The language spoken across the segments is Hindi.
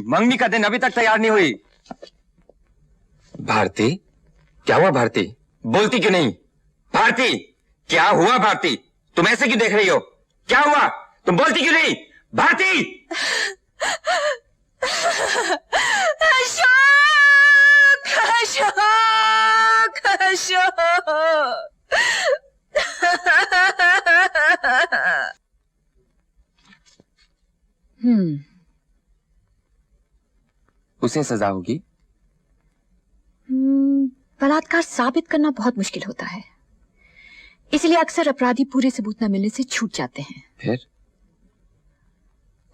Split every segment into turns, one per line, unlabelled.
मंगनी का दिन अभी तक तैयार नहीं हुई। भारती, क्या हुआ भारती? बोलती क्यों नहीं? भारती, क्या हुआ भारती? तुम ऐसे क्यों देख रही हो? क्या हुआ? तुम बोलती क्यों नहीं? भारती!
अशोक, अशोक, अशोक।
उसे सजा होगी।
बलात्कार साबित करना बहुत मुश्किल होता है, इसलिए अक्सर अपराधी पूरे सबूत न मिलने से छूट जाते हैं।
फिर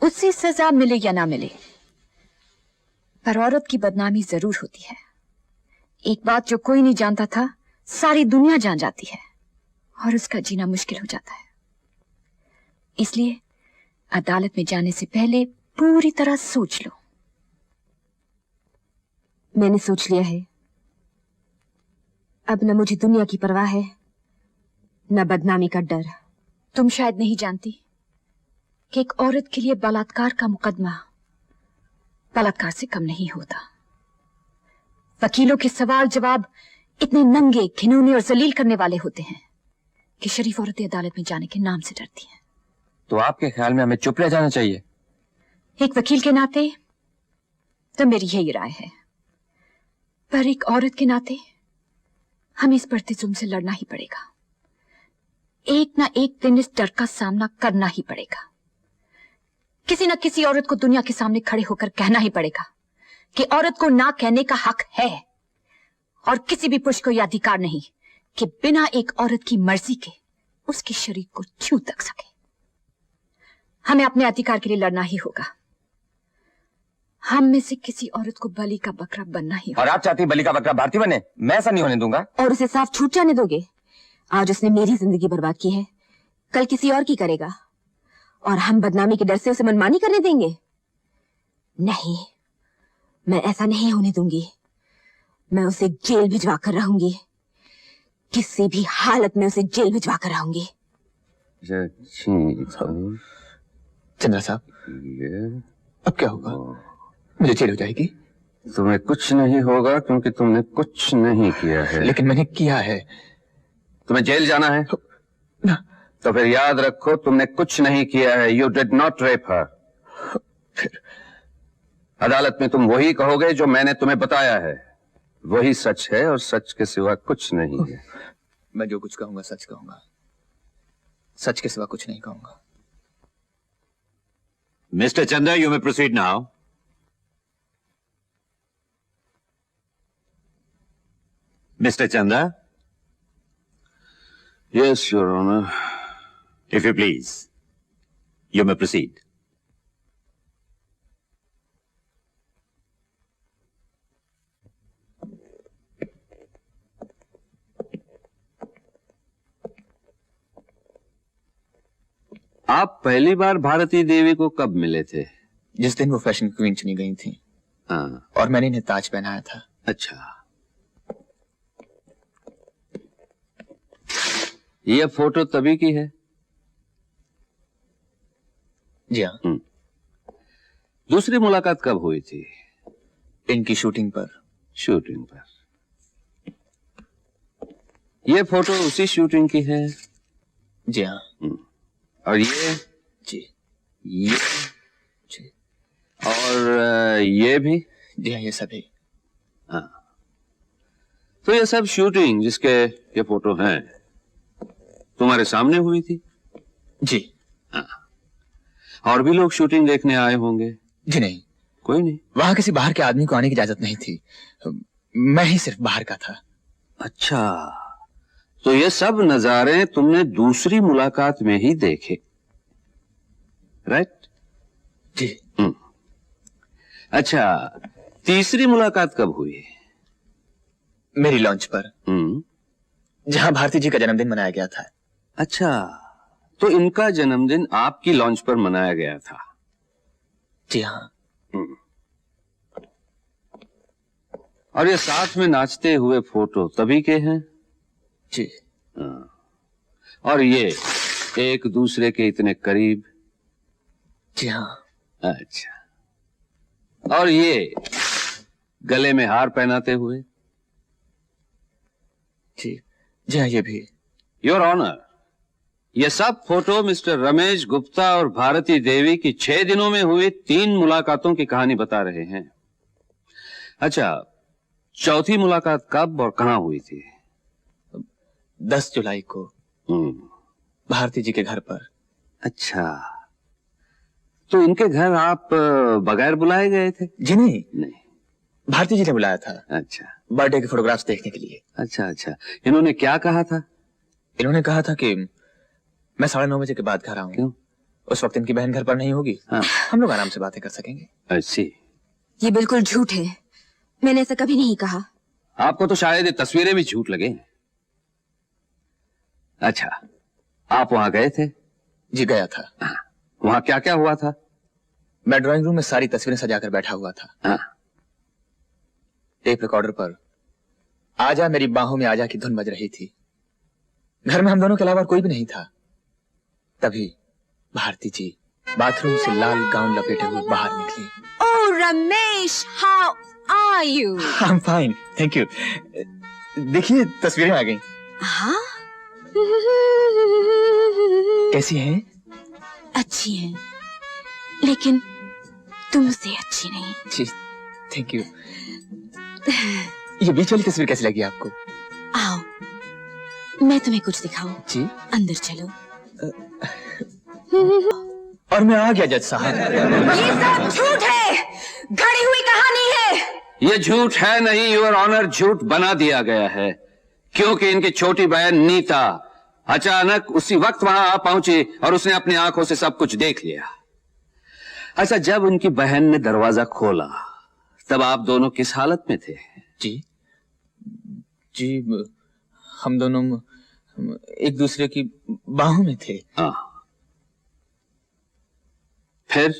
उससे सजा मिले या ना मिले, पर औरत की बदनामी जरूर होती है। एक बात जो कोई नहीं जानता था, सारी दुनिया जान जाती है और उसका जीना मुश्किल हो जाता है। इसलिए अदालत में जाने से पहले पूरी तरह सोच लो।
मैंने सोच लिया है। अब न मुझे दुनिया की परवाह है, न बदनामी का डर।
तुम शायद नहीं जानती कि एक औरत के लिए बलात्कार का मुकदमा बलात्कार से कम नहीं होता। वकीलों के सवाल जवाब इतने नंगे, घिनौने और जलील करने वाले होते हैं कि शरीफ औरतें अदालत में जाने के नाम से डरती हैं।
तो आपके ख्याल में हमें चुप रह जाना चाहिए?
एक वकील के नाते तो मेरी यही राय है, पर एक औरत के नाते हमें इस बढ़ते जुल्म से लड़ना ही पड़ेगा। एक ना एक दिन इस डर का सामना करना ही पड़ेगा। किसी न किसी औरत को दुनिया के सामने खड़े होकर कहना ही पड़ेगा कि औरत को ना कहने का हक है, और किसी भी पुरुष को यह अधिकार नहीं कि बिना एक औरत की मर्जी के उसके शरीर को छू तक सके। हमें अपने अधिकार के लिए लड़ना ही होगा। हम में से किसी औरत को बलि का बकरा बनना ही होगा।
और आप चाहती बलि का बकरा भारती बने? मैं ऐसा नहीं होने दूंगा।
और उसे साफ छूट जाने दोगे? आज उसने मेरी जिंदगी बर्बाद की है, कल किसी और की करेगा, और हम बदनामी के डर से उसे मनमानी करने देंगे? नहीं, मैं ऐसा नहीं होने दूंगी। मैं उसे जेल भिजवा कर रहूंगी, किसी भी हालत में उसे जेल भिजवा कर रहूंगी।
चंद्रा साहब, अब क्या होगा? मुझे जेल हो जाएगी?
तुम्हें कुछ नहीं होगा क्योंकि तुमने कुछ नहीं किया है।
लेकिन मैंने किया है।
तुम्हें जेल जाना है
ना।
तो फिर याद रखो तुमने कुछ नहीं किया है। यू डिड नॉट रेप हर।
फिर
अदालत में तुम वही कहोगे जो मैंने तुम्हें बताया है। वही सच है और सच के सिवा कुछ नहीं है।
मैं जो कुछ कहूंगा सच कहूंगा, सच के सिवा कुछ नहीं कहूंगा।
Mr. Chanda, you may proceed now. Mr. Chanda?
Yes, Your Honor.
If you please, you may proceed.
आप पहली बार भारती देवी को कब मिले थे?
जिस दिन वो फैशन क्वीन चुनी गई थी।
हाँ।
और मैंने इन्हें ताज पहनाया था।
अच्छा, ये फोटो तभी की है?
जी हाँ।
दूसरी मुलाकात कब हुई थी?
इनकी शूटिंग पर।
शूटिंग पर। ये फोटो उसी शूटिंग की है?
जी हाँ।
और ये?
जी।
ये?
जी।
और ये भी?
जी हाँ, ये सभी।
हाँ, तो ये सब शूटिंग जिसके ये फोटो हैं तुम्हारे सामने हुई थी?
जी
हाँ। और भी लोग शूटिंग देखने आए होंगे?
जी नहीं,
कोई नहीं।
वहां किसी बाहर के आदमी को आने की इजाजत नहीं थी। मैं ही सिर्फ बाहर का था।
अच्छा, तो ये सब नजारे तुमने दूसरी मुलाकात में ही देखे, राइट?
जी।
अच्छा, तीसरी मुलाकात कब हुई?
मेरी लॉन्च पर, जहां भारती जी का जन्मदिन मनाया गया था।
अच्छा, तो इनका जन्मदिन आपकी लॉन्च पर मनाया गया था?
जी हाँ।
और ये साथ में नाचते हुए फोटो तभी के हैं?
जी।
और ये एक दूसरे के इतने करीब?
जी हाँ।
अच्छा, और ये गले में हार पहनाते हुए।
जी जी हाँ, ये भी।
योर ऑनर, ये सब फोटो मिस्टर रमेश गुप्ता और भारती देवी की 6 दिनों में हुई 3 मुलाकातों की कहानी बता रहे हैं। अच्छा, चौथी मुलाकात कब और कहां हुई थी?
10 जुलाई को भारती जी के घर पर।
अच्छा, तो इनके घर आप बगैर बुलाए गए थे?
जी नहीं,
नहीं,
भारती जी ने बुलाया था।
अच्छा
बर्थडे के फोटोग्राफ्स देखने के लिए।
अच्छा अच्छा। इन्होंने क्या कहा था?
इन्होंने कहा था कि मैं 9:30 बजे के बाद घर आऊंगा।
क्यों?
उस वक्त इनकी बहन घर पर नहीं होगी।
हाँ।
हम लोग आराम से बातें कर सकेंगे।
अच्छी।
ये बिल्कुल झूठ है, मैंने ऐसा कभी नहीं कहा।
आपको तो शायद ये तस्वीरें भी झूठ लगे। अच्छा, आप वहां गए थे?
जी गया था।
वहां क्या क्या हुआ था?
मैं ड्राइंग रूम में सारी तस्वीरें सजाकर बैठा हुआ था।
हाँ।
टेप रिकॉर्डर पर आजा मेरी बाहों में आजा की धुन बज रही थी। घर में हम दोनों के अलावा कोई भी नहीं था। तभी भारती जी बाथरूम से लाल गाउन लपेटे हुए बाहर निकली।
Oh Ramesh, how are you?
I am fine, thank you. देखिए तस्वीरें आ गई।
हाँ,
कैसी हैं?
अच्छी हैं, लेकिन तुमसे अच्छी नहीं।
जी थैंक यू। ये बीच वाली तस्वीर कैसी लगी आपको?
आओ, मैं तुम्हें कुछ दिखाऊं।
जी।
अंदर चलो।
और मैं आ गया जज साहब।
ये सब झूठ है, घड़ी हुई कहानी है।
ये झूठ है नहीं योर ऑनर, झूठ बना दिया गया है, क्योंकि इनकी छोटी बहन नीता अचानक उसी वक्त वहां आ पहुंची और उसने अपनी आंखों से सब कुछ देख लिया। अच्छा, जब उनकी बहन ने दरवाजा खोला तब आप दोनों किस हालत में थे?
जी जी, हम दोनों एक दूसरे की बाहों में थे।
हाँ। फिर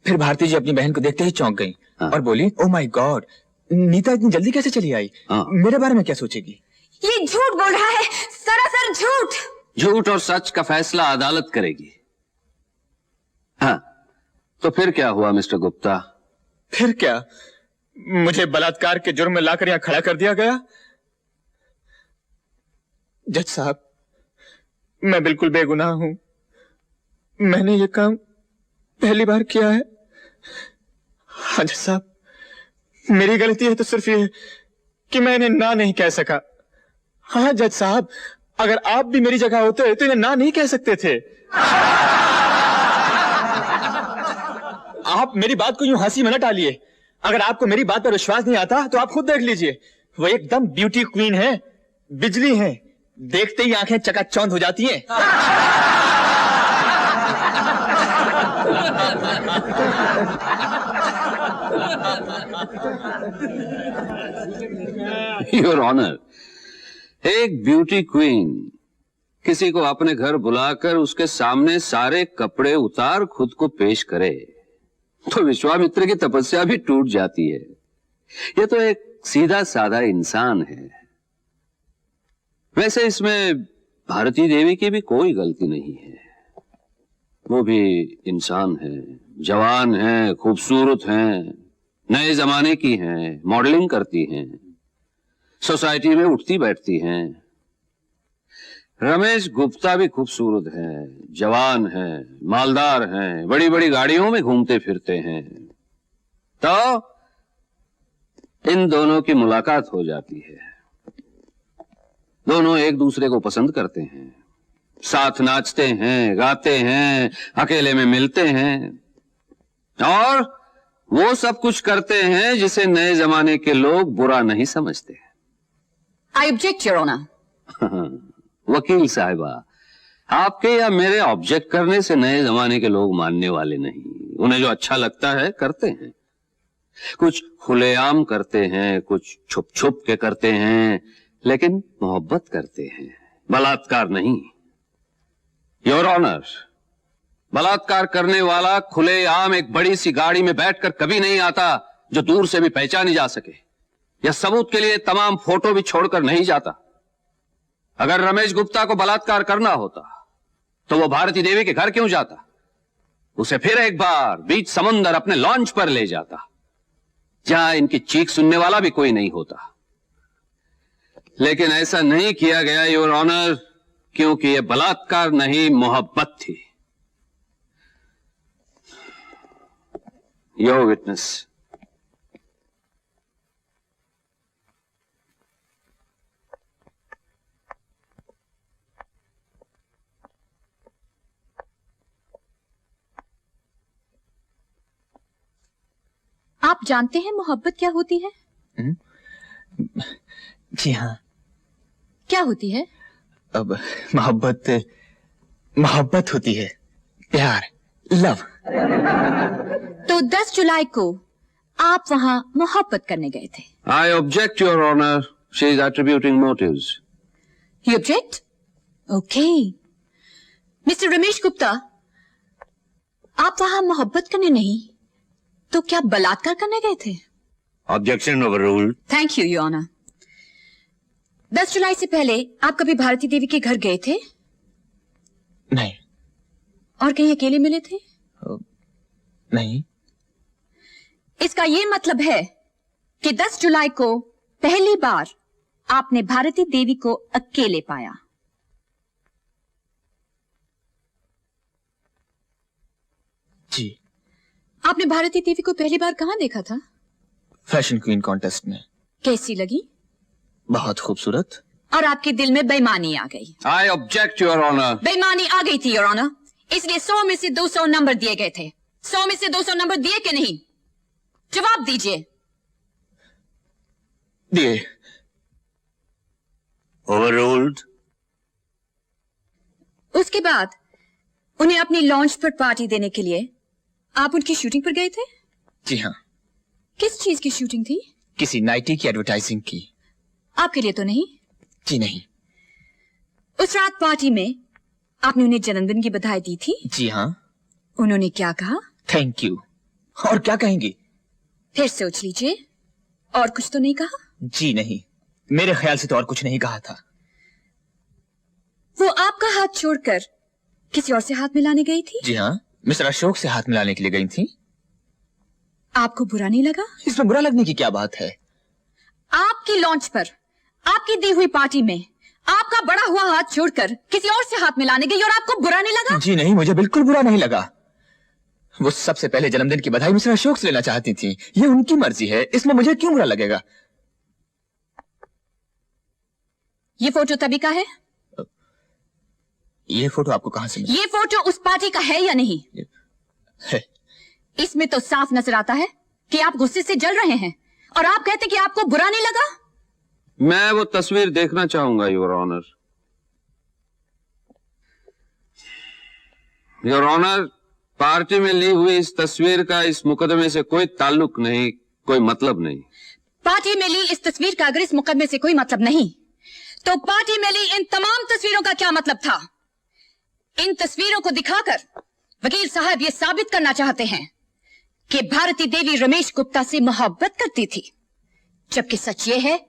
भारती जी अपनी बहन को देखते ही चौंक गईं।
हाँ।
और बोली, ओ माय गॉड, नीता इतनी जल्दी कैसे चली आई?
हाँ।
मेरे बारे में क्या सोचेगी?
ये झूठ बोल रहा है, सरासर झूठ।
झूठ और सच का फैसला अदालत करेगी। हाँ, तो फिर क्या हुआ मिस्टर गुप्ता?
फिर क्या, मुझे बलात्कार के जुर्म में लाकर यहां खड़ा कर दिया गया। जज साहब, मैं बिल्कुल बेगुनाह हूं। मैंने ये काम पहली बार किया है। हाँ जज साहब, मेरी गलती है तो सिर्फ ये कि मैं इन्हें ना नहीं कह सका। हाँ जज साहब, अगर आप भी मेरी जगह होते तो इन्हें ना नहीं कह सकते थे। आप मेरी बात को यूं हंसी में न टालिए। अगर आपको मेरी बात पर विश्वास नहीं आता तो आप खुद देख लीजिए। वो एकदम ब्यूटी क्वीन है, बिजली है, देखते ही आंखें चकाचौंध हो जाती हैं।
योर ऑनर, एक ब्यूटी क्वीन किसी को अपने घर बुलाकर उसके सामने सारे कपड़े उतार खुद को पेश करे तो विश्वामित्र की तपस्या भी टूट जाती है। यह तो एक सीधा साधा इंसान है। वैसे इसमें भारती देवी की भी कोई गलती नहीं है। वो भी इंसान है, जवान है, खूबसूरत हैं, नए जमाने की हैं, मॉडलिंग करती हैं, सोसाइटी में उठती बैठती हैं। रमेश गुप्ता भी खूबसूरत है, जवान है, मालदार हैं, बड़ी बड़ी गाड़ियों में घूमते फिरते हैं। तो इन दोनों की मुलाकात हो जाती है। दोनों एक दूसरे को पसंद करते हैं, साथ नाचते हैं, गाते हैं, अकेले में मिलते हैं और वो सब कुछ करते हैं जिसे नए जमाने के लोग बुरा नहीं समझते।
I object your honour.
वकील साहिबा, आपके या मेरे ऑब्जेक्ट करने से नए जमाने के लोग मानने वाले नहीं। उन्हें जो अच्छा लगता है करते हैं। कुछ खुलेआम करते हैं, कुछ छुप छुप के करते हैं, लेकिन मोहब्बत करते हैं, बलात्कार नहीं। योर ऑनर, बलात्कार करने वाला खुलेआम एक बड़ी सी गाड़ी में बैठकर कभी नहीं आता जो दूर से भी पहचानी जा सके, या सबूत के लिए तमाम फोटो भी छोड़कर नहीं जाता। अगर रमेश गुप्ता को बलात्कार करना होता तो वो भारती देवी के घर क्यों जाता? उसे फिर एक बार बीच समुंदर अपने लॉन्च पर ले जाता, जहां इनकी चीख सुनने वाला भी कोई नहीं होता। लेकिन ऐसा नहीं किया गया योर ऑनर, क्योंकि यह बलात्कार नहीं, मोहब्बत थी। Your witness.
आप जानते हैं मोहब्बत क्या होती है?
जी हाँ।
क्या होती है?
अब मोहब्बत होती है, प्यार, लव।
तो 10 जुलाई को आप वहां मोहब्बत करने गए थे।
I object your honour, she is attributing motives.
You object? Okay. Mister Ramesh Gupta, आप वहां मोहब्बत करने नहीं तो क्या बलात्कार करने गए थे?
Objection overruled.
Thank you your honour. 10 जुलाई से पहले आप कभी भारती देवी के घर गए थे?
नहीं।
और कहीं अकेले मिले थे?
नहीं।
इसका ये मतलब है कि 10 जुलाई को पहली बार आपने भारती देवी को अकेले पाया।
जी।
आपने भारती देवी को पहली बार कहां देखा था?
फैशन क्वीन कॉन्टेस्ट में।
कैसी लगी?
बहुत खूबसूरत।
और आपके दिल में बेईमानी आ गई?
I object your honour.
बेईमानी आ गई थी योर ऑनर, इसलिए 100 में से 200 नंबर दिए गए थे। 100 में से 200 नंबर दिए कि नहीं? जवाब दीजिए।
दिए।
Overruled.
उसके बाद उन्हें अपनी लॉन्च पर पार्टी देने के लिए आप उनकी शूटिंग पर गए थे?
जी हाँ।
किस चीज की शूटिंग थी?
किसी नाइटी की एडवर्टाइजिंग की।
आपके लिए तो नहीं?
जी नहीं।
उस रात पार्टी में आपने उन्हें जन्मदिन की बधाई दी थी?
जी हाँ।
उन्होंने क्या कहा?
Thank you. और क्या कहेंगी?
फिर सोच लीजिए। और कुछ तो नहीं कहा?
जी नहीं, मेरे ख्याल से तो और कुछ नहीं कहा था।
वो आपका हाथ छोड़कर किसी और से हाथ मिलाने गई थी?
जी हाँ, मिस्टर अशोक से हाथ मिलाने के लिए गई थी।
आपको बुरा नहीं लगा?
इसमें बुरा लगने की क्या बात है?
आपकी लॉन्च पर आपकी दी हुई पार्टी में आपका बड़ा हुआ हाथ छोड़कर किसी और से हाथ मिलाने गई और आपको बुरा नहीं लगा?
जी नहीं, मुझे बिल्कुल बुरा नहीं लगा। वो सबसे पहले जन्मदिन की बधाई मिस्टर अशोक से लेना चाहती थी। ये उनकी मर्जी है, इसमें मुझे क्यों बुरा लगेगा?
ये फोटो तभी का है?
ये फोटो आपको कहां से मिला?
ये फोटो उस पार्टी का है या नहीं?
है।
इसमें तो साफ नजर आता है कि आप गुस्से से जल रहे हैं और आप कहते कि आपको बुरा नहीं लगा।
मैं वो तस्वीर देखना चाहूंगा योर ऑनर। योर ऑनर, पार्टी में ली हुई इस तस्वीर का इस मुकदमे से कोई ताल्लुक नहीं, कोई मतलब नहीं।
पार्टी में ली इस तस्वीर का अगर इस मुकदमे से कोई मतलब नहीं, तो पार्टी में ली इन तमाम तस्वीरों का क्या मतलब था? इन तस्वीरों को दिखाकर वकील साहब ये साबित करना चाहते हैं कि भारती देवी रमेश गुप्ता से मोहब्बत करती थी, जबकि सच ये है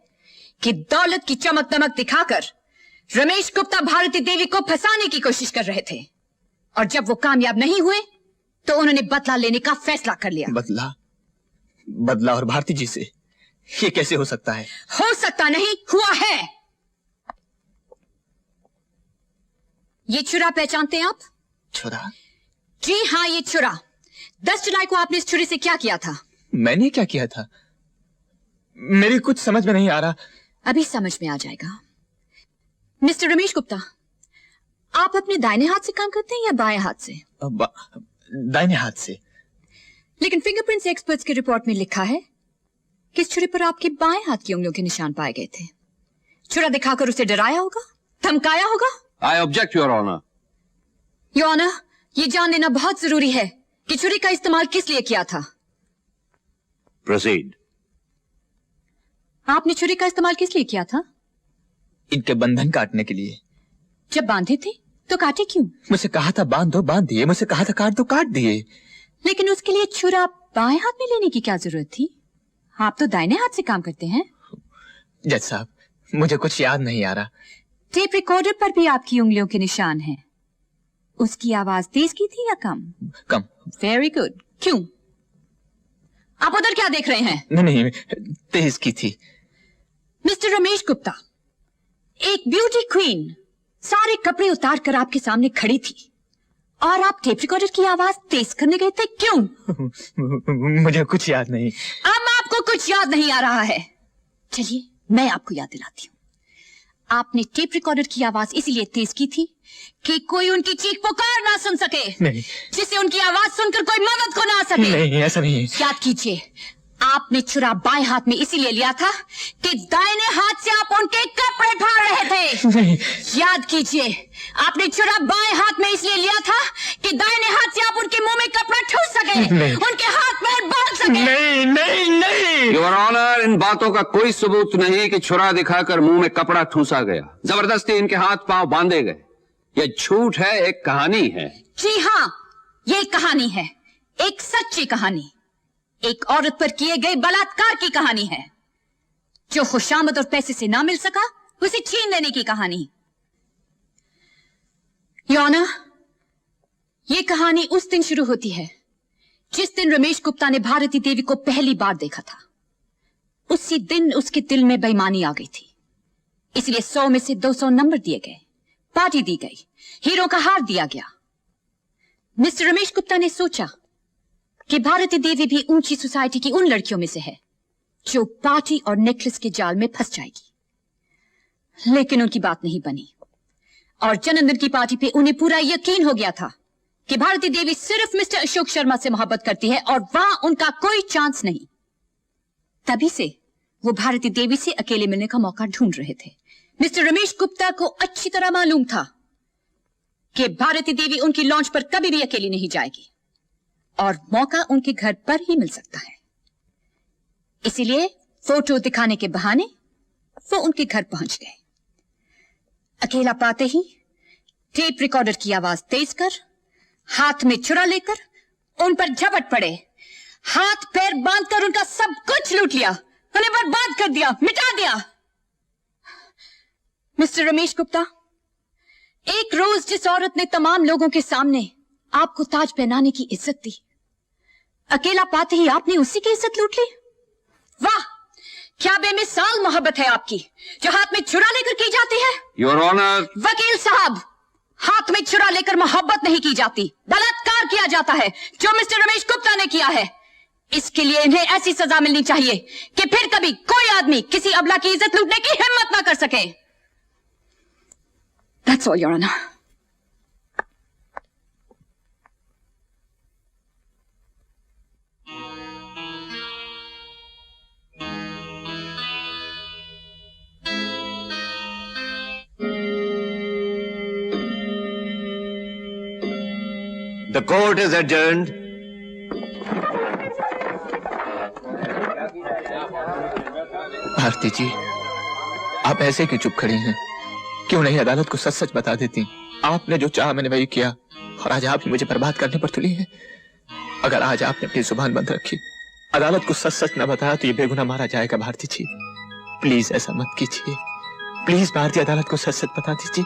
कि दौलत की चमक दमक दिखाकर रमेश गुप्ता भारती देवी को फंसाने की कोशिश कर रहे थे, और जब वो कामयाब नहीं हुए तो उन्होंने बदला लेने का फैसला कर लिया।
बदला और भारती जी से ये कैसे हो सकता है?
हो सकता नहीं, हुआ है। ये छुरा पहचानते हैं आप?
छुरा?
जी हाँ, ये छुरा। 10 जुलाई को आपने इस छुरे से क्या किया था?
मैंने क्या किया था? मेरी कुछ समझ में नहीं आ रहा।
अभी समझ में आ जाएगा। मिस्टर रमेश गुप्ता, आप अपने दाहिने हाथ से काम करते हैं या बाएं हाथ से?
दाहिने हाथ से।
लेकिन फिंगरप्रिंट्स एक्सपर्ट्स की रिपोर्ट में लिखा है कि इस छुरे पर आपके बाएं हाथ की उंगलियों के निशान पाए गए थे। छुरा दिखाकर उसे डराया होगा, धमकाया होगा।
I object your honour.
Your honour, ये जान लेना बहुत जरूरी है कि छुरी का इस्तेमाल किस लिए किया था।
Proceed.
आपने छुरी का इस्तेमाल किस लिए किया था?
इनके बंधन काटने के लिए।
जब बांधे थे तो काटे क्यों?
मुझे कहा था बांध दो, बांध दिए। मुझे कहा था काट दो, काट दिए।
लेकिन उसके लिए छुरा बाएं हाथ में लेने की क्या जरूरत थी? आप तो दाहिने हाथ से काम करते हैं।
जज साहब, मुझे कुछ याद नहीं आ रहा।
टेप रिकॉर्डर पर भी आपकी उंगलियों के निशान हैं। उसकी आवाज तेज की थी या कम?
कम।
Very good. क्यों? आप उधर क्या देख रहे हैं?
नहीं, तेज की थी।
मिस्टर रमेश गुप्ता, एक ब्यूटी क्वीन सारे कपड़े उतार कर आपके सामने खड़ी थी और आप टेप रिकॉर्डर की आवाज तेज करने गए थे। क्यों?
मुझे कुछ याद नहीं।
अब आपको कुछ याद नहीं आ रहा है। चलिए मैं आपको याद दिलाती हूँ। आपने टेप रिकॉर्डर की आवाज इसीलिए तेज की थी कि कोई उनकी चीख पुकार ना सुन सके,
नहीं।
जिससे उनकी आवाज सुनकर कोई मदद को ना आ सके।
नहीं, ऐसा नहीं है।
याद कीजिए, आपने छुरा बाएं हाथ में इसीलिए लिया था कि दाहिने हाथ से आप उनके कपड़े फाड़ रहे थे।
नहीं।
याद कीजिए, आपने छुरा बाएं हाथ में इसलिए लिया था कि दाहिने हाथ से आप उनके मुंह में कपड़ा ठूस सके,
नहीं।
उनके हाथ पैर बांध सके।
नहीं नहीं नहीं।
योर ऑनर, इन बातों का कोई सबूत नहीं कि छुरा दिखाकर मुंह में कपड़ा ठूसा गया, जबरदस्ती इनके हाथ पांव बांधे गए। यह झूठ है, एक कहानी है।
जी हाँ, ये एक कहानी है, एक सच्ची कहानी, एक औरत पर किए गए बलात्कार की कहानी है, जो खुशामद और पैसे से ना मिल सका उसे छीन लेने की कहानी। योर ऑनर, ये कहानी उस दिन शुरू होती है जिस दिन रमेश गुप्ता ने भारती देवी को पहली बार देखा था। उसी दिन उसके दिल में बेईमानी आ गई थी, इसलिए 100 में से 200 नंबर दिए गए, पार्टी दी गई, हीरो का हार दिया गया। मिस्टर रमेश गुप्ता ने सोचा कि भारती देवी भी ऊंची सोसाइटी की उन लड़कियों में से है जो पार्टी और नेकलेस के जाल में फंस जाएगी। लेकिन उनकी बात नहीं बनी और जन्मदिन की पार्टी पे उन्हें पूरा यकीन हो गया था कि भारती देवी सिर्फ मिस्टर अशोक शर्मा से मोहब्बत करती है और वहां उनका कोई चांस नहीं। तभी से वो भारती देवी से अकेले मिलने का मौका ढूंढ रहे थे। मिस्टर रमेश गुप्ता को अच्छी तरह मालूम था कि भारती देवी उनकी लॉन्च पर कभी भी अकेली नहीं जाएगी और मौका उनके घर पर ही मिल सकता है। इसीलिए फोटो दिखाने के बहाने वो उनके घर पहुंच गए। अकेला पाते ही टेप रिकॉर्डर की आवाज तेज कर, हाथ में छुरा लेकर उन पर झपट पड़े, हाथ पैर बांधकर उनका सब कुछ लूट लिया, उन्हें बर्बाद कर दिया, मिटा दिया। मिस्टर रमेश गुप्ता, एक रोज जिस औरत ने तमाम लोगों के सामने आपको ताज पहनाने की इज्जत दी, अकेला पाते ही आपने उसी की इज्जत लूट ली। वाह, क्या बेमिसाल मोहब्बत है आपकी, जो हाथ में छुरा लेकर की जाती है।
Your honour.
वकील साहब, हाथ में छुरा लेकर मोहब्बत नहीं की जाती, बलात्कार किया जाता है, जो मिस्टर रमेश गुप्ता ने किया है। इसके लिए इन्हें ऐसी सजा मिलनी चाहिए कि फिर कभी कोई आदमी किसी अबला की इज्जत लूटने की हिम्मत ना कर सके। That's all, Your Honor.
The court is adjourned.
Bharti जी, आप ऐसे क्यों चुप खड़ी हैं? क्यों नहीं अदालत को सच सच बता देती? आपने जो चाहा मैंने वही किया और आज आप ही मुझे बर्बाद करने पर तुली हैं। अगर आज आपने अपनी जुबान बंद रखी, अदालत को सच सच न बताया तो ये बेगुनाह मारा जाएगा। भारती जी, प्लीज ऐसा मत कीजिए। प्लीज भारती, अदालत को सच सच बता दीजिए।